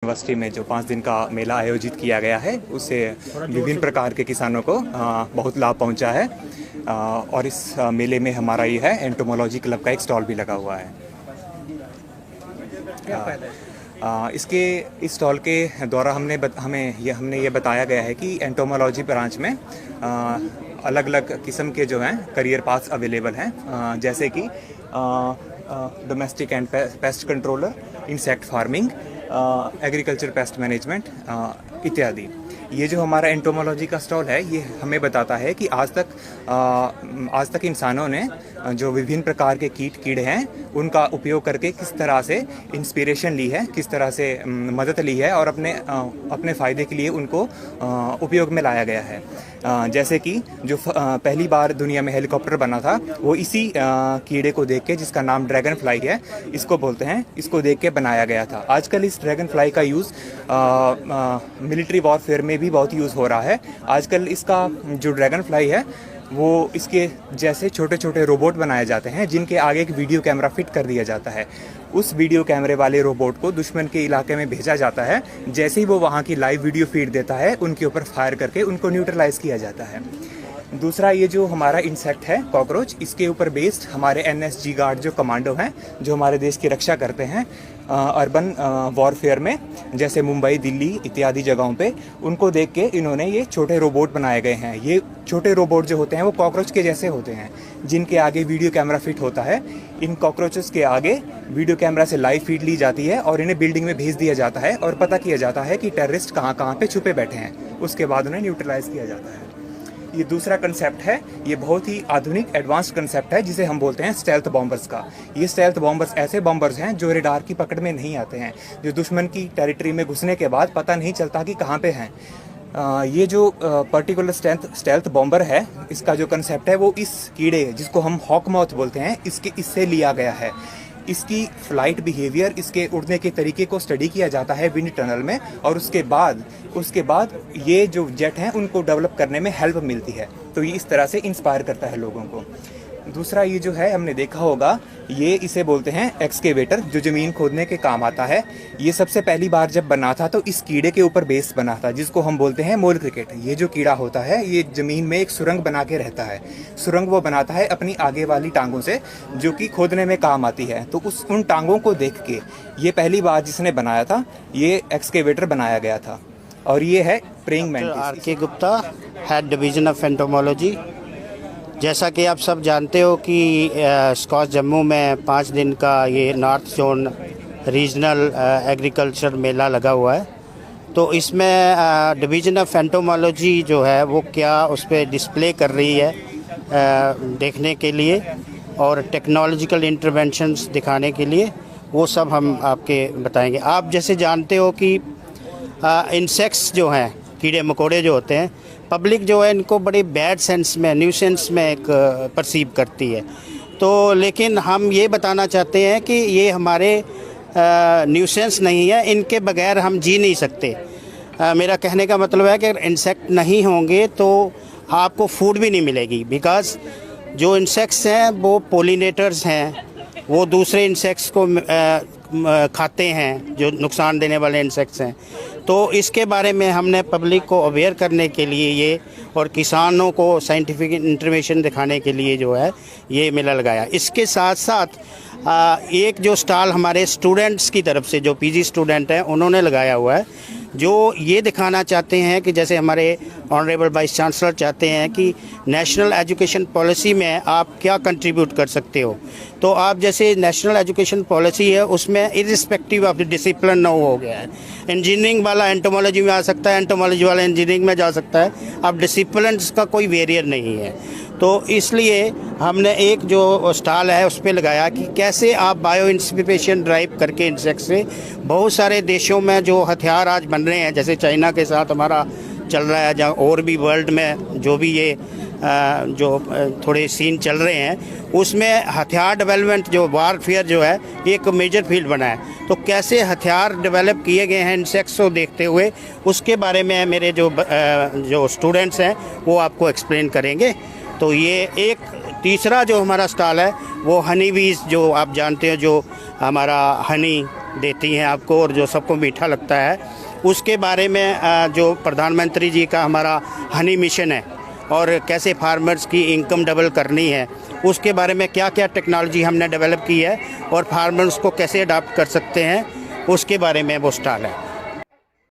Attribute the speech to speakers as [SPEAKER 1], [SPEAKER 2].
[SPEAKER 1] University में जो 5 दिन का मेला आयोजित किया गया है, उससे विभिन्न प्रकार के किसानों को बहुत लाभ पहुंचा है। और इस मेले में हमारा ये है एंटोमोलॉजी क्लब का एक स्टॉल भी लगा हुआ है। इसके इस स्टॉल के द्वारा हमने ये बताया गया है कि एंटोमोलॉजी ब्रांच में अलग अलग किस्म के जो हैं करियर पाथ्स अवेलेबल हैं, जैसे कि domestic and paste controller, insect farming, agriculture pest management इत्यादि। ये जो हमारा एंटोमोलॉजी का स्टॉल है, ये हमें बताता है कि आज तक इंसानों ने जो विभिन्न प्रकार के कीड़े हैं उनका उपयोग करके किस तरह से इंस्पिरेशन ली है, किस तरह से मदद ली है और अपने फ़ायदे के लिए उनको उपयोग में लाया गया है। जैसे कि जो पहली बार दुनिया में हेलीकॉप्टर बना था, वो इसी कीड़े को देख के, जिसका नाम ड्रैगन फ्लाई है, इसको बोलते हैं, इसको देख के बनाया गया था। आजकल इस ड्रैगन फ्लाई का यूज़ मिलिट्री वॉरफेयर में भी बहुत यूज़ हो रहा है। आजकल इसका जो ड्रैगन फ्लाई है, वो इसके जैसे छोटे छोटे रोबोट बनाए जाते हैं, जिनके आगे एक वीडियो कैमरा फिट कर दिया जाता है। उस वीडियो कैमरे वाले रोबोट को दुश्मन के इलाके में भेजा जाता है। जैसे ही वो वहाँ की लाइव वीडियो फीड देता है, उनके ऊपर फायर करके उनको न्यूट्रलाइज किया जाता है। दूसरा, ये जो हमारा इंसेक्ट है कॉकरोच, इसके ऊपर बेस्ड हमारे NSG गार्ड जो कमांडो हैं, जो हमारे देश की रक्षा करते हैं अर्बन वॉरफेयर में, जैसे मुंबई, दिल्ली इत्यादि जगहों पे, उनको देख के इन्होंने ये छोटे रोबोट बनाए गए हैं। ये छोटे रोबोट जो होते हैं वो कॉकरोच के जैसे होते हैं, जिनके आगे वीडियो कैमरा फिट होता है। इन कॉकरोचेस के आगे वीडियो कैमरा से लाइव फीड ली जाती है और इन्हें बिल्डिंग में भेज दिया जाता है और पता किया जाता है कि टेररिस्ट कहाँ कहाँ पे छुपे बैठे हैं। उसके बाद उन्हें न्यूट्रलाइज किया जाता है। ये दूसरा कंसेप्ट है, ये बहुत ही आधुनिक एडवांस्ड कंसेप्ट है, जिसे हम बोलते हैं स्टेल्थ बॉम्बर्स का। ये स्टेल्थ बॉम्बर्स ऐसे बॉम्बर्स हैं जो रेडार की पकड़ में नहीं आते हैं, जो दुश्मन की टेरिटरी में घुसने के बाद पता नहीं चलता कि कहाँ पे हैं। ये जो पर्टिकुलर स्टेल्थ बॉम्बर है, इसका जो कंसेप्ट है वो इस कीड़े, जिसको हम हॉक माउथ बोलते हैं, इससे लिया गया है। इसकी फ्लाइट बिहेवियर, इसके उड़ने के तरीके को स्टडी किया जाता है विंड टनल में, और उसके बाद ये जो जेट हैं उनको डेवलप करने में हेल्प मिलती है। तो ये इस तरह से इंस्पायर करता है लोगों को। दूसरा, ये जो है हमने देखा होगा, ये इसे बोलते हैं एक्सकेवेटर, जो ज़मीन खोदने के काम आता है। ये सबसे पहली बार जब बना था तो इस कीड़े के ऊपर बेस बना था, जिसको हम बोलते हैं मोल क्रिकेट। ये जो कीड़ा होता है, ये ज़मीन में एक सुरंग बना के रहता है। सुरंग वो बनाता है अपनी आगे वाली टांगों से, जो कि खोदने में काम आती है। तो उन टांगों को देख के ये पहली बार जिसने बनाया था, ये एक्सकेवेटर बनाया गया था। और ये है praying mantis.
[SPEAKER 2] R.K. Gupta, head division of entomology. जैसा कि आप सब जानते हो कि स्कॉच जम्मू में 5 दिन का ये नॉर्थ जोन रीजनल एग्रीकल्चर मेला लगा हुआ है। तो इसमें डिवीज़न ऑफ एंटोमोलॉजी जो है वो क्या उस पर डिस्प्ले कर रही है देखने के लिए, और टेक्नोलॉजिकल इंटरवेंशंस दिखाने के लिए, वो सब हम आपके बताएंगे। आप जैसे जानते हो कि इंसेक्ट्स जो हैं, कीड़े मकोड़े जो होते हैं, पब्लिक जो है इनको बड़ी बैड सेंस में, न्यूसेंस में एक परसीव करती है। तो लेकिन हम ये बताना चाहते हैं कि ये हमारे न्यूसेंस नहीं है, इनके बगैर हम जी नहीं सकते। मेरा कहने का मतलब है कि अगर इंसेक्ट नहीं होंगे तो आपको फूड भी नहीं मिलेगी, बिकॉज़ जो इंसेक्ट्स हैं वो पोलिनेटर्स हैं, वो दूसरे इंसेक्ट्स को खाते हैं, जो नुकसान देने वाले इंसेक्ट्स हैं। तो इसके बारे में हमने पब्लिक को अवेयर करने के लिए ये, और किसानों को साइंटिफिक इंफॉर्मेशन दिखाने के लिए जो है ये मेला लगाया। इसके साथ साथ एक जो स्टॉल हमारे स्टूडेंट्स की तरफ से, जो PG स्टूडेंट हैं, उन्होंने लगाया हुआ है, जो ये दिखाना चाहते हैं कि जैसे हमारे ऑनरेबल वाइस चांसलर चाहते हैं कि नेशनल एजुकेशन पॉलिसी में आप क्या कंट्रीब्यूट कर सकते हो। तो आप जैसे नेशनल एजुकेशन पॉलिसी है, उसमें irrespective of the discipline now हो गया है। इंजीनियरिंग वाला एंटोमोलॉजी में आ सकता है, एंटोमोलॉजी वाला इंजीनियरिंग में जा सकता है। अब डिसिप्लिन का कोई वेरियर नहीं है। तो इसलिए हमने एक जो स्टॉल है उस पर लगाया कि कैसे आप बायो इंस्पिरेशन ड्राइव करके इंसेक्ट से, बहुत सारे देशों में जो हथियार आज बन रहे हैं, जैसे चाइना के साथ हमारा चल रहा है, जहाँ और भी वर्ल्ड में जो भी ये जो थोड़े सीन चल रहे हैं, उसमें हथियार डेवलपमेंट, जो वारफेयर जो है, एक मेजर फील्ड बना है। तो कैसे हथियार डेवलप किए गए हैं इंसेक्ट्स को देखते हुए, उसके बारे में मेरे जो स्टूडेंट्स हैं वो आपको एक्सप्लेन करेंगे। तो ये एक तीसरा जो हमारा स्टॉल है वो हनी बीज, जो आप जानते हो, जो हमारा हनी देती हैं आपको और जो सबको मीठा लगता है। उसके बारे में जो प्रधानमंत्री जी का हमारा हनी मिशन है और कैसे फार्मर्स की इनकम डबल करनी है, उसके बारे में क्या क्या टेक्नोलॉजी हमने डेवलप की है और फार्मर्स को कैसे अडाप्ट कर सकते हैं, उसके बारे में वो स्टॉल है।